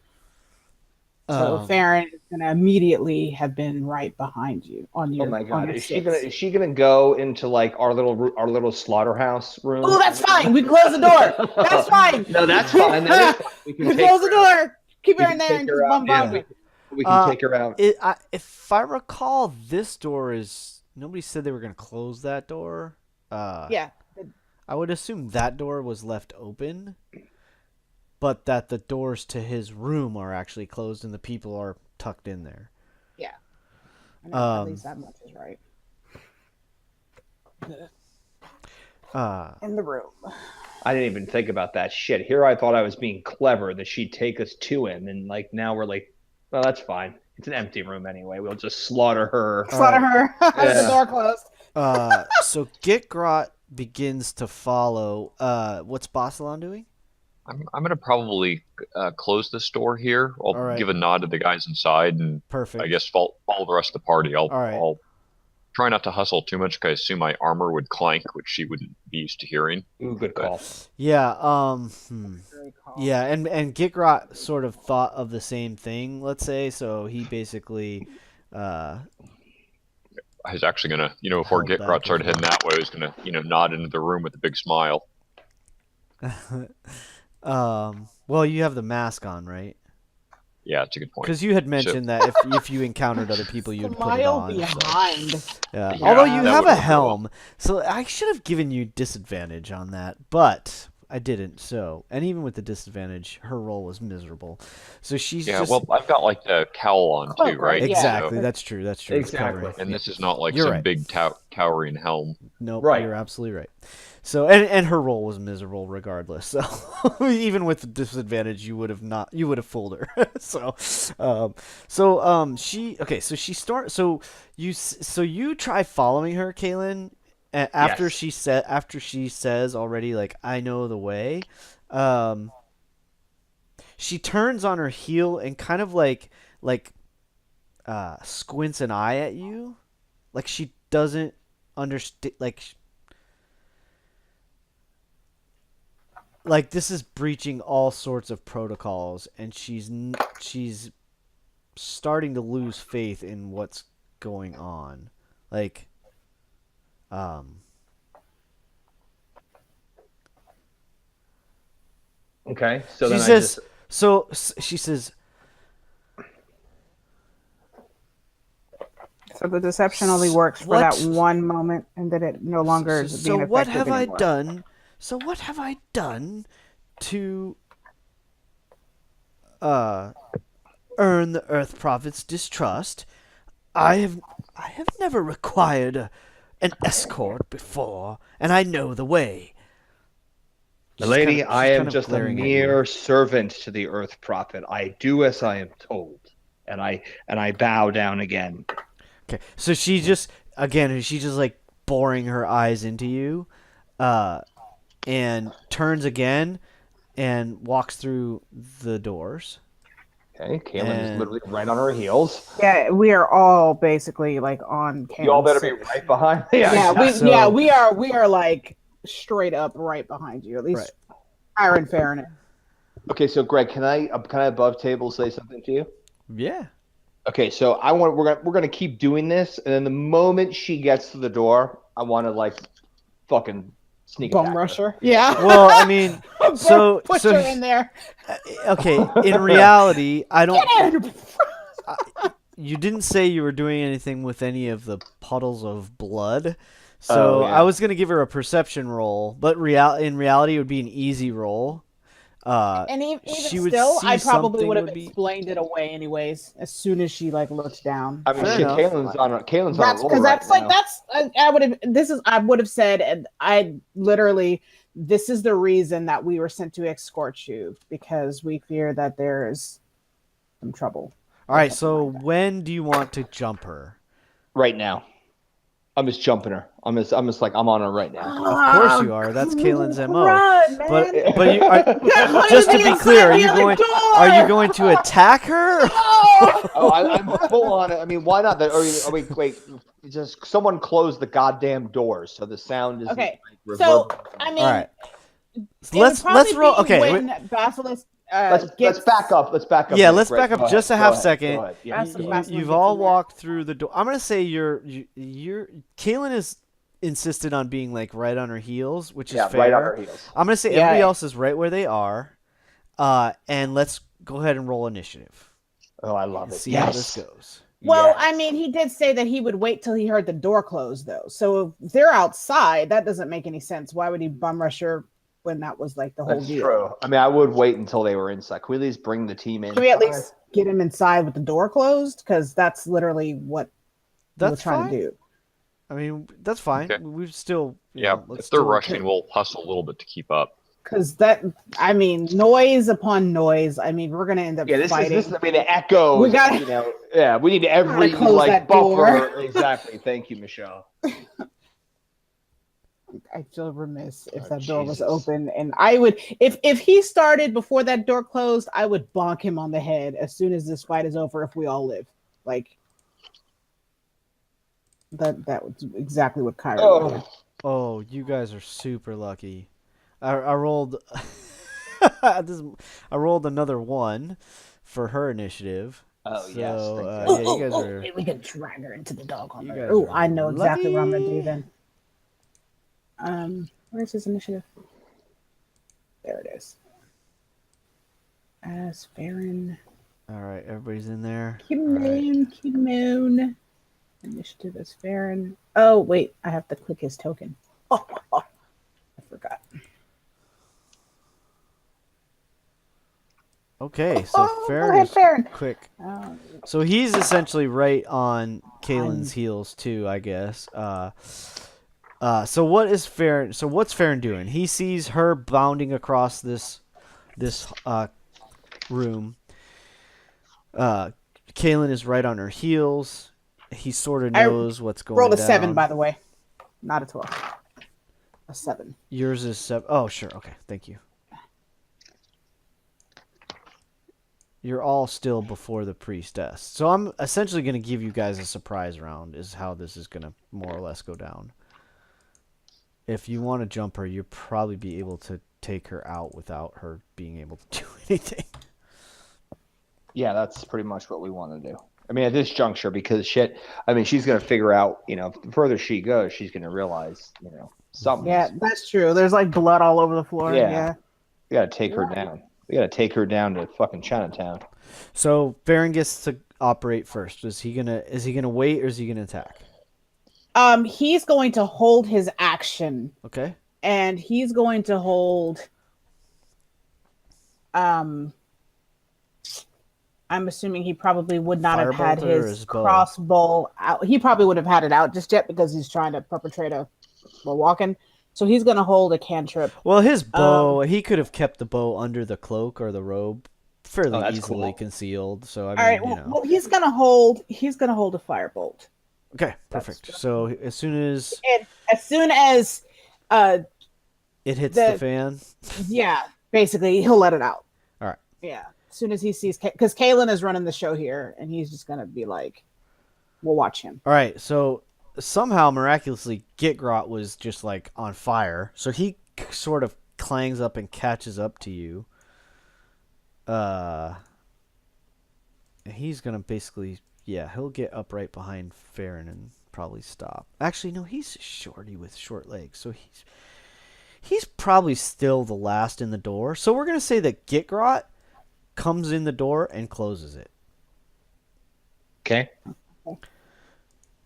So Farron is going to immediately have been right behind you on your. Oh my on god! your Is she six. gonna go into like our little slaughterhouse room? Oh, that's fine. We can close the door. That's fine. No, that's fine. That is fine. We can take close the her out. door. Keep We her in can there take and her just out. bombard Yeah, her. we can take her out. If I recall, this door is. Nobody said they were going to close that door. Yeah. I would assume that door was left open, but that the doors to his room are actually closed and the people are tucked in there. Yeah. I know, at least that much is right. In the room. I didn't even think about that shit. Here I thought I was being clever that she'd take us to him, and like now we're like, well, that's fine. It's an empty room anyway. We'll just slaughter her. Slaughter her. The door closed. So Gitgrot begins to follow. What's Bossalon doing? I'm going to probably close this door here. I'll All right. give a nod to the guys inside, and Perfect. I guess follow the rest of the party. All right. I'll try not to hustle too much because I assume my armor would clank, which she wouldn't be used to hearing. Ooh, good call. Yeah. Very calm. Yeah, and Gitgrot sort of thought of the same thing. Let's say so. He basically. I was actually going to, before Held Gitgrot back started as heading that way, I was going to, nod into the room with a big smile. Well, you have the mask on, right? Yeah, it's a good point. Because you had mentioned that if you encountered other people, you'd put it Smile on. So. behind. Yeah. Yeah, Although you that have would a work well. helm, so I should have given you disadvantage on that, but I didn't. So, and even with the disadvantage, her roll was miserable. So she's Yeah, just well, I've got like the cowl on Cloak, too, right? right? Yeah. exactly. So- That's true. That's true. It's Exactly. covering. and this is not like You're some right. big towering helm. Nope, Right. you're absolutely right. So and her roll was miserable regardless. So even with the disadvantage, you would have fooled her. So you try following her, Kaylin, after Yes. she says already like I know the way. She turns on her heel and kind of like squints an eye at you, like she doesn't understand, like this is breaching all sorts of protocols, and she's starting to lose faith in what's going on, like Okay, so she then says she says So the deception only works for What? that one moment, and then it no longer is so being what effective have anymore. I done? So what have I done to earn the Earth Prophet's distrust? I have never required an escort before, and I know the way. Milady, I am kind of just a glaring at you. mere servant to the Earth Prophet. I do as I am told, and I bow down again. Okay, so she's just like boring her eyes into you, and turns again, and walks through the doors. Okay, Kaylin is And- literally right on her heels. Yeah, we are all basically like on camera. You all better be right behind me. So- we are like straight up right behind you. At least Iron Farron. Okay, so Greg, can I above table say something to you? Yeah. Okay, so we're gonna keep doing this, and then the moment she gets to the door, I want to like fucking sneak Bum attack her. rusher. Yeah. Well, I mean, so Push her in there. okay. In reality, I don't. Get in. You didn't say you were doing anything with any of the puddles of blood, so Oh, yeah. I was gonna give her a perception roll, but in reality, it would be an easy roll. And even she would still, see I probably something would have would be- explained it away anyways. As soon as she like looked down. I mean, Fair shit, enough. Kaylin's on That's a roll because right that's like now. that's I would have I would have said, and I literally, this is the reason that we were sent to escort you, because we fear that there is some trouble. All right, so when do you want to jump her? Right now. I'm just jumping her. I'm just like, I'm on her right now. Of course you are. That's Kaylin's MO. Run, man. But you are, Why just are to they be inside clear, the other door? are you going to attack her? Oh, I'm full on it. I mean, why not? Wait. Just someone close the goddamn doors so the sound is Okay, like, so reverberating. I mean, All right. it Let's would roll. probably be Okay. when Basilisk Let's back up. Let's back up. Yeah, Nick. let's Right, back up go just ahead, a half go ahead, second. go ahead. Yeah, That's the go best ahead. one. You've gets all in there. walked through the door. I'm gonna say you're Kaylin is insisted on being like right on her heels, which is Yeah, fair. right on her heels. I'm gonna say Yeah. everybody else is right where they are, and let's go ahead and roll initiative Oh, I love and it. see how this goes. Well, Yes. I mean, he did say that he would wait till he heard the door close, though. So if they're outside, that doesn't make any sense. Why would he bum rush her when that was like the whole That's deal? true. I mean, I would wait until they were inside. Can we at least bring the team in? Can we at least get him inside with the door closed? Because that's literally what we're That's trying fine. to do. I mean, that's fine. Okay. We've still, Yeah, let's if they're still- rushing, we'll hustle a little bit to keep up. Because that, I mean, noise upon noise. I mean, we're gonna end up Yeah, this fighting. is. I mean, the echoes. We gotta- you know. Yeah, we need every close like that buffer. door. Exactly. Thank you, Michelle. I feel remiss if Oh, that door was Jesus. open, and I would, if he started before that door closed, I would bonk him on the head as soon as this fight is over. If we all live, like that was exactly what Kyrie would do. Oh, you guys are super lucky. I rolled. I rolled another 1 for her initiative. Oh, yes, So, thank yeah, you guys are. Maybe we can drag her into the dog on You her. guys Oh, are I know exactly what I'm gonna do lucky. then. Where's his initiative? There it is. As Farron. All right, everybody's in there. Kimoon. Initiative is Farron. Oh, wait, I have to click his token. I forgot. Okay, so Oh, go Farron ahead, is Farron. quick. Oh, So he's essentially right on Kaylin's heels too, I guess. So what is Farron? So what's Farron doing? He sees her bounding across this room. Kaylin is right on her heels. He sort of I knows what's going on. rolled a 7, by the way. Not a 12. A 7. Yours is 7. Oh, sure. Okay, thank you. You're all still before the priestess. So I'm essentially going to give you guys a surprise round is how this is going to more or less go down. If you want to jump her, you'll probably be able to take her out without her being able to do anything. Yeah, that's pretty much what we want to do. I mean, at this juncture, because shit, I mean, she's going to figure out, the further she goes, she's going to realize, something. Yeah, that's true. There's like blood all over the floor. Yeah. Yeah. We got to take her down. We got to take her down to fucking Chinatown. So Farron gets to operate first. Is he gonna wait or is he gonna attack? He's going to hold his action, Okay. and he's going to hold. I'm assuming he probably would not have had Firebolt or his his bow? crossbow out. He probably would have had it out just yet because he's trying to perpetrate while walking. So he's going to hold a cantrip. Well, his bow, he could have kept the bow under the cloak or the robe, fairly that's easily cool. concealed. So I mean, All right. Well, he's going to hold. He's going to hold a firebolt. Okay, perfect. So as soon as And as soon as, it hits the fan, yeah, basically he'll let it out. all right. Yeah. As soon as he sees, because Kalen is running the show here, and he's just going to be like, we'll watch him. All right, so somehow miraculously Gitgrot was just like on fire. So he sort of clangs up and catches up to you. And he's going to basically, he'll get up right behind Farron and probably stop. Actually, no, he's shorty with short legs. So he's probably still the last in the door. So we're going to say that Gitgrot comes in the door and closes it. Okay.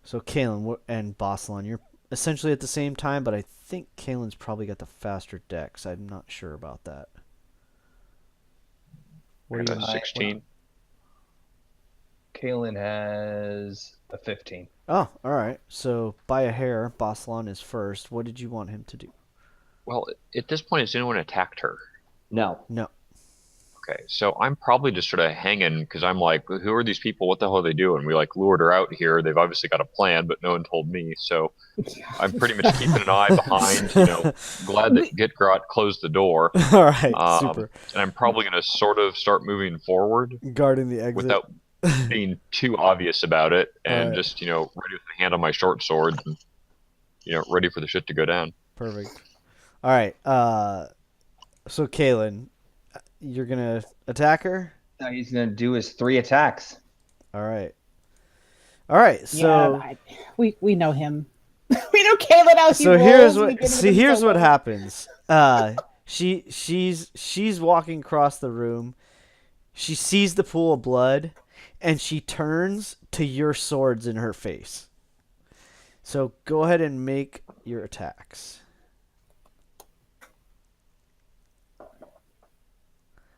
So Kalen and Bossalon, you're essentially at the same time, but I think Kalen's probably got the faster dex. I'm not sure about that. What And do a you? 16. Kalen has a 15. Oh, all right. So by a hair, Boslan is first. What did you want him to do? Well, at this point, has anyone attacked her? No. No. Okay, so I'm probably just sort of hanging because I'm like, who are these people? What the hell are they doing? We like lured her out here. They've obviously got a plan, but no one told me. So I'm pretty much keeping an eye behind, glad that Gitgrot closed the door. All right. Super. And I'm probably going to sort of start moving forward Guarding the exit. without being too obvious about it, and Alright. just, ready with the hand on my short sword and, ready for the shit to go down. Perfect. All right. So Kalen, you're gonna attack her. No, he's going to do his 3 attacks. All right. All right. So we know him. We know Kalen how he so rolls. here's what happens. She's walking across the room. She sees the pool of blood, and she turns to your swords in her face. So go ahead and make your attacks.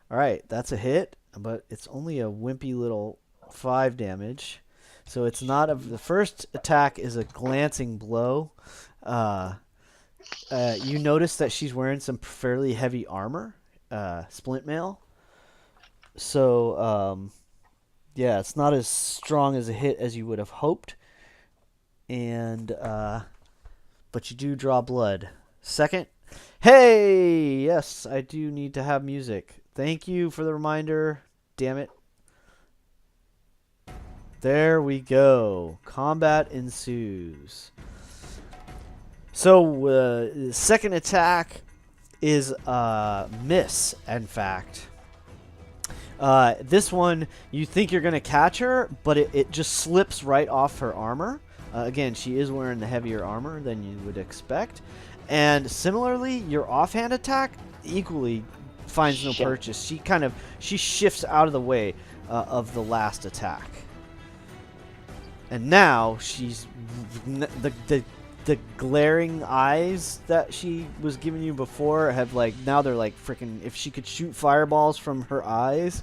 All right, that's a hit, but it's only a wimpy little 5 damage. So it's not the first attack is a glancing blow. You notice that she's wearing some fairly heavy armor, splint mail. So yeah, it's not as strong as a hit as you would have hoped. And but you do draw blood. Second, hey, yes, I do need to have music. Thank you for the reminder. Damn it. There we go. Combat ensues. So, second attack is miss, in fact. This one, you think you're going to catch her, but it just slips right off her armor. Again, she is wearing the heavier armor than you would expect. And similarly, your offhand attack equally finds no purchase. She shifts out of the way of the last attack. And now she's the glaring eyes that she was giving you before have now they're like freaking, if she could shoot fireballs from her eyes,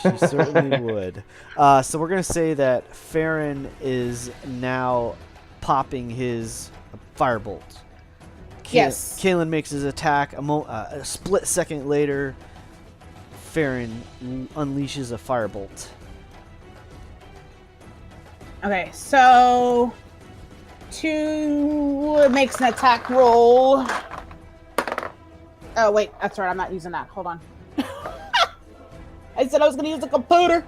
she certainly would. So we're going to say that Farron is now popping his firebolt. Yes. Kalen makes his attack. A split second later, Farron unleashes a firebolt. Okay, so 2 makes an attack roll. Oh wait, that's right. I'm not using that. Hold on. I said I was going to use the computer.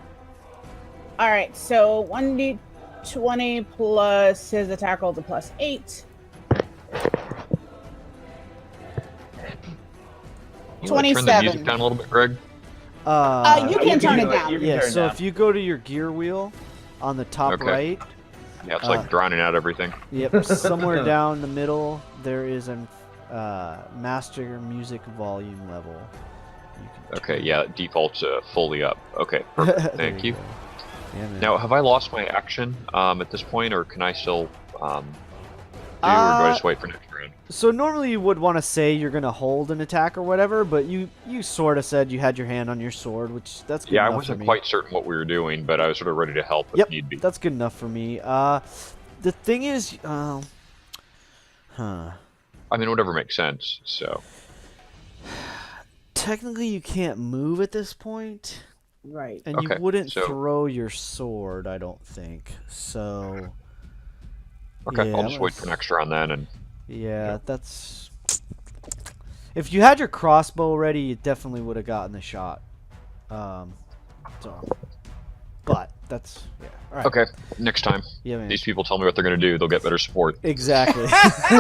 All right, so 1d20 plus his attack roll to +8. You want to turn the music down a little bit, Greg? You can turn it down. Yeah, so if you go to your gear wheel on the top right. Yeah, it's like drowning out everything. Yep, somewhere down the middle there is a master music volume level. Okay, yeah, it defaults fully up. Okay, perfect. Thank you. Yeah, Now, have I lost my action at this point, or can I still do, or do I just wait for next round? So normally you would want to say you're going to hold an attack or whatever, but you sort of said you had your hand on your sword, which that's good Yeah, I enough wasn't for me. quite certain what we were doing, but I was sort of ready to help if Yep, need be. that's good enough for me. The thing is, I mean, whatever makes sense, so... Technically you can't move at this point. Right. And Okay, you wouldn't so- throw your sword, I don't think. So... Okay, yeah, I'll just wait for next round then, and... Yeah, that's... If you had your crossbow ready, you definitely would have gotten the shot. But that's... Yeah. All right. Okay, next time. Yeah, man. These people tell me what they're going to do, they'll get better support. Exactly.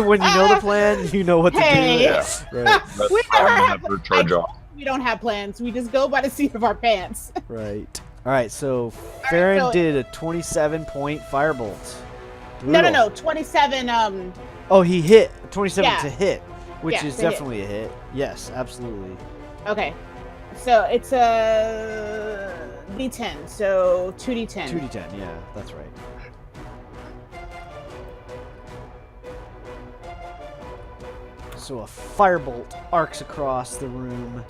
When you know the plan, you know what to Hey. do. Yeah. Right. That's We how don't I'm have gonna have her charge off. We don't have plans. We just go by the seat of our pants. Right. All right, so Farron so- did a 27-point firebolt. No, Brutal. 27. Oh, he hit. 27 Yeah. to hit, which Yeah, is to hit. definitely a hit. Yes, absolutely. Okay. So it's a D10. So 2d10. 2d10, yeah, that's right. So a firebolt arcs across the room,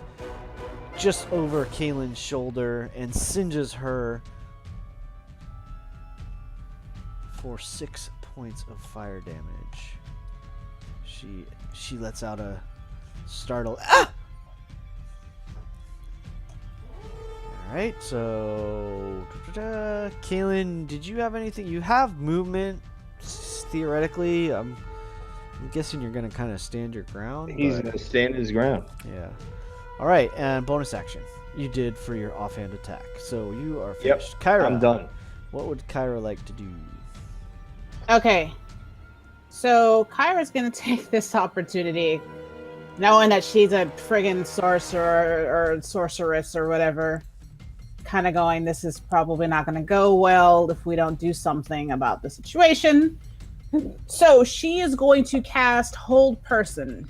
just over Kaylin's shoulder and singes her for 6 points of fire damage. She lets out a startled ah! Alright, so Kaylin, did you have anything? You have movement theoretically. I'm guessing you're gonna kind of stand your ground. He's but- gonna stand his ground. Yeah. Alright, and bonus action. You did for your offhand attack. So you are finished. Kyra, I'm done. what would Kyra like to do? Okay. So Kyra's gonna take this opportunity, knowing that she's a friggin' sorcerer or sorceress or whatever, kind of going, this is probably not gonna go well if we don't do something about the situation. So she is going to cast Hold Person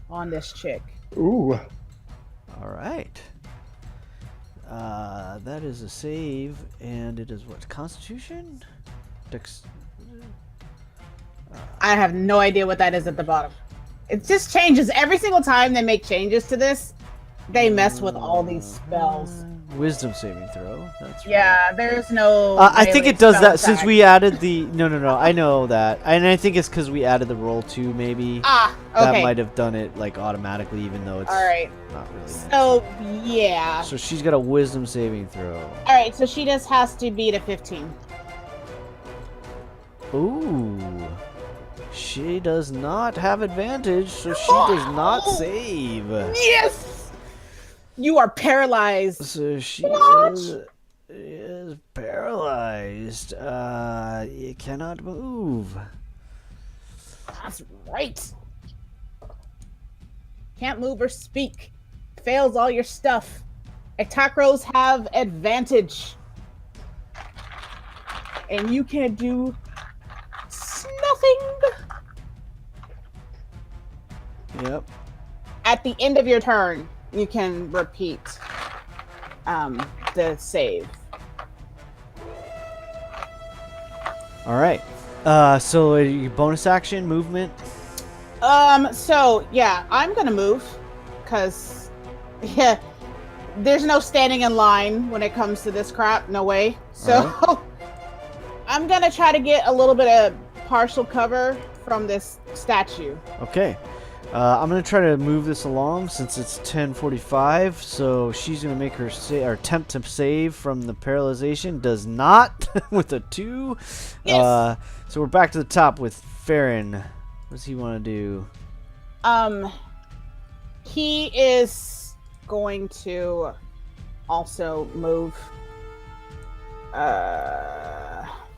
on this chick. Ooh. Alright. That is a save, and it is what? Constitution? Dex. I have no idea what that is at the bottom. It just changes every single time they make changes to this. They mess with all these spells. Wisdom saving throw. That's right. Yeah, there's no. I think melee it does spell that since attack. we added the. No. I know that, and I think it's because we added the roll 2. Maybe Ah, that okay. might have done it like automatically, even though it's All right. not really. meant So yeah. to. So she's got a wisdom saving throw. All right. So she just has to beat a 15. Ooh. She does not have advantage, so she does not save. Yes. You are paralyzed. So she What? is paralyzed. You cannot move. That's right. Can't move or speak. Fails all your stuff. Attack rolls have advantage. And you can do nothing. Yep. At the end of your turn, you can repeat the save. All right. So your bonus action movement. So yeah, I'm gonna move because yeah, there's no standing in line when it comes to this crap. No way. So I'm gonna try to get a little bit of partial cover from this statue. Okay. I'm gonna try to move this along since it's 10:45. So she's gonna make her or attempt to save from the paralyzation. Does not with a 2. Yes. So we're back to the top with Farron. What does he want to do? He is going to also move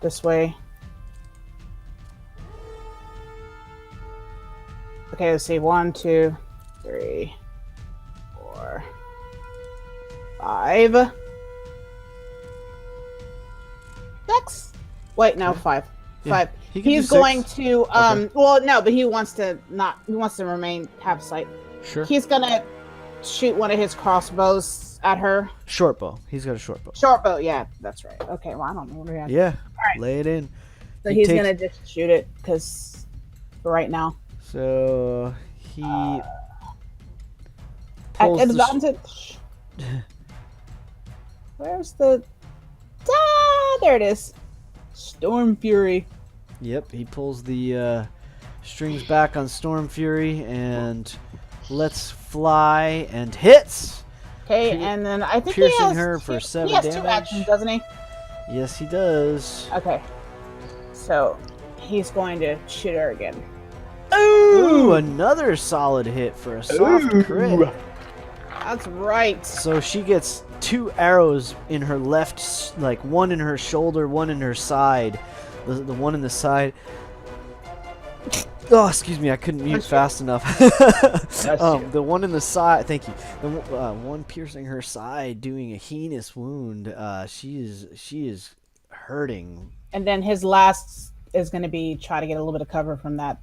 this way. Okay, let's see. 1, 2, 3, 4, 5. 6. Wait, no, 5. Yeah, 5. he can He's do going 6. to Okay. well, no, but he wants to not. He wants to remain have sight. Sure. He's gonna shoot one of his crossbows at her. Short bow. He's got a short bow. Short bow, yeah, that's right. Okay, well, I don't know what we have. Yeah. Alright. Lay it in. So he he's takes- gonna just shoot it because for right now. So he At pulls the advantage. Where's the? Ah, there it is. Storm Fury. Yep, he pulls the strings back on Storm Fury and lets fly and hits. Okay, Pier- and then I think piercing he has her for 7 he has 2 damage. actions, doesn't he? Yes, he does. Okay. So he's going to shoot her again. Ooh, another solid hit for a soft crit. That's right. So she gets 2 arrows in her left, like one in her shoulder, one in her side. The one in the side. Oh, excuse me, I couldn't mute fast enough. The one in the side. Thank you. The one piercing her side, doing a heinous wound. She is hurting. And then his last is going to be try to get a little bit of cover from that.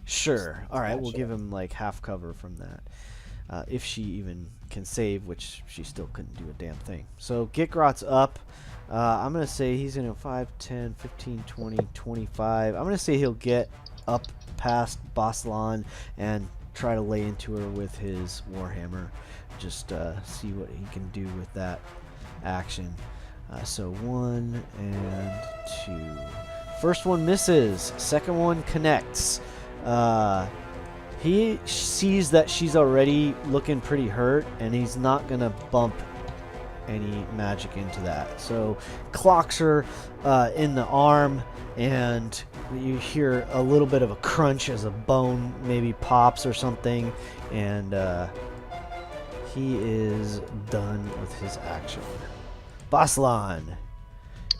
Sure. All right, we'll Gotcha. give him like half cover from that. If she even can save, which she still couldn't do a damn thing. So Gikrot's up. I'm going to say he's going to 5, 10, 15, 20, 25. I'm going to say he'll get up past Baslan and try to lay into her with his Warhammer. just see what he can do with that action. So 1 and 2. First one misses. Second one connects. He sees that she's already looking pretty hurt, and he's not going to bump any magic into that. So clocks her in the arm, and you hear a little bit of a crunch as a bone maybe pops or something, and he is done with his action. Baslan.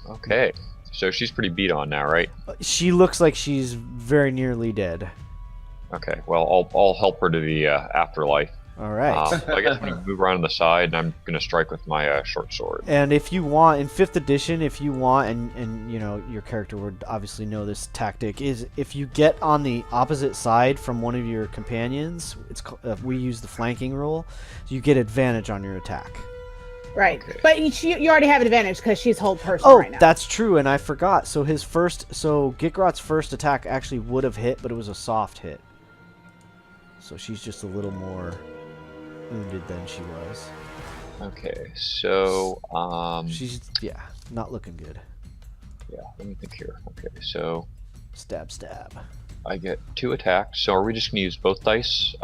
Okay. So she's pretty beat on now, right? She looks like she's very nearly dead. Okay. Well, I'll help her to the afterlife. All right. So I guess I'm gonna move around on the side, and I'm gonna strike with my short sword. And if you want, in 5th edition, if you want, and you know your character would obviously know this tactic, is if you get on the opposite side from one of your companions, we use the flanking rule, you get advantage on your attack. Right. Okay. But you already have advantage because she's whole person Oh, right now. that's true, and I forgot. So Gitgrot's first attack actually would have hit, but it was a soft hit. So she's just a little more wounded than she was. Okay. So She's not looking good. yeah. Let me think here. Okay. So Stab, stab. I get 2 attacks. So are we just gonna use both dice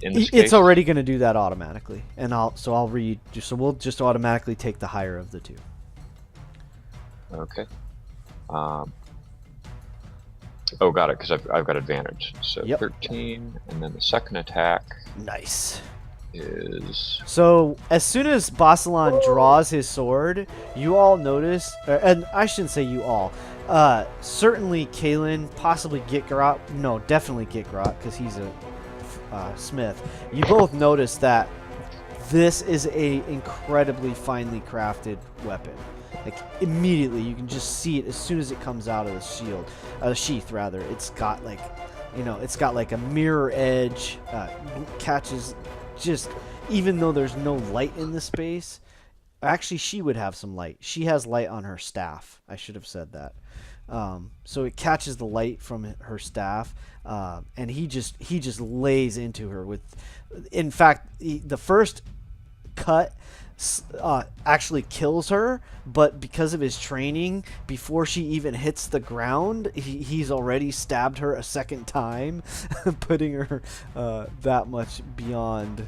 in this It's case? already going to do that automatically, and we'll just automatically take the higher of the 2. Okay. Oh, got it. Because I've got advantage. So Yep. 13, and then the second attack Nice. is So as soon as Baslan draws his sword, you all notice, and I shouldn't say you all. Certainly Kalen, possibly Gitgrot. No, definitely Gitgrot, because he's a smith. You both notice that this is a incredibly finely crafted weapon. Like immediately, you can just see it as soon as it comes out of the sheath rather. It's got like, it's got like a mirror edge, catches just, even though there's no light in the space. Actually, she would have some light. She has light on her staff. I should have said that. So it catches the light from her staff, and he just lays into her with. In fact, the first cut actually kills her, but because of his training, before she even hits the ground, he's already stabbed her a second time, putting her that much beyond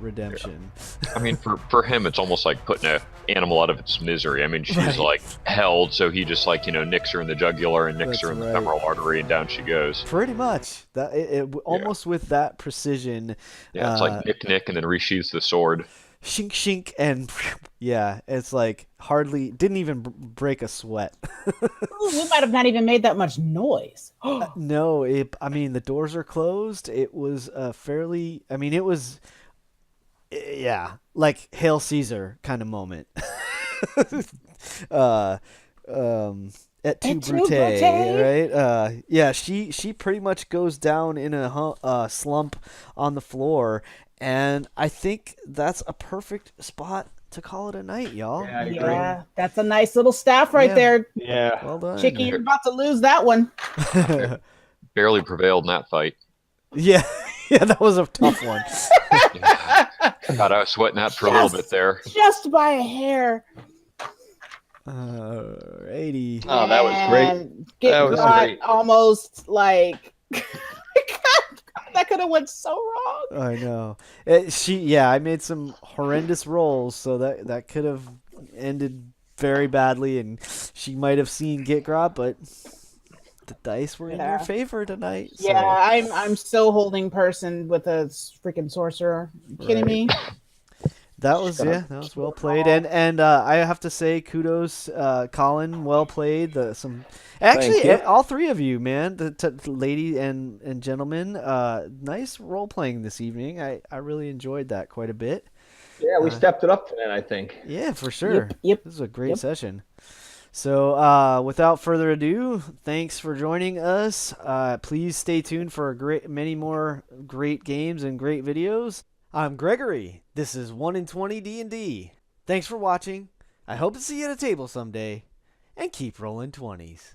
redemption. I mean, for him, it's almost like putting an animal out of its misery. I mean, she's Right. like held, so he just like nicks her in the jugular and nicks That's her in the right. femoral artery, and down she goes. Pretty much that almost with that precision. Yeah, it's like nick, and then resheathes the sword. Shink shink, and yeah, it's like hardly didn't even break a sweat. Ooh, we might have not even made that much noise. No, I mean the doors are closed. It was fairly. I mean, it was. Yeah, like Hail Caesar kind of moment. Et tu, Brute, right? Yeah, she pretty much goes down in a slump on the floor, and I think that's a perfect spot to call it a night, y'all. Yeah, I agree. Yeah, that's a nice little staff right Yeah. there. Yeah. Well done. Chicky, you're about to lose that one. Barely prevailed in that fight. Yeah, yeah, that was a tough one. Yeah. God, I was sweating that for a little bit there. Just by a hair. 80. Oh, that was great. And Get That was Rot great. almost like that could have went so wrong. I know. I made some horrendous rolls, so that could have ended very badly, and she might have seen Gitgrot, but the dice were in your Yeah. favor tonight. So. Yeah, I'm still holding person with a freaking sorcerer. You kidding me? That was well played, and I have to say kudos, Colin, well played. Thank you. All 3 of you, man, the lady and gentlemen, nice role playing this evening. I really enjoyed that quite a bit. Yeah, we stepped it up tonight, I think. Yeah, for sure. Yep. This is a great Yep. session. So, without further ado, thanks for joining us. Please stay tuned for many more great games and great videos. I'm Gregory. This is 1 in 20 D&D. Thanks for watching. I hope to see you at a table someday. And keep rolling 20s.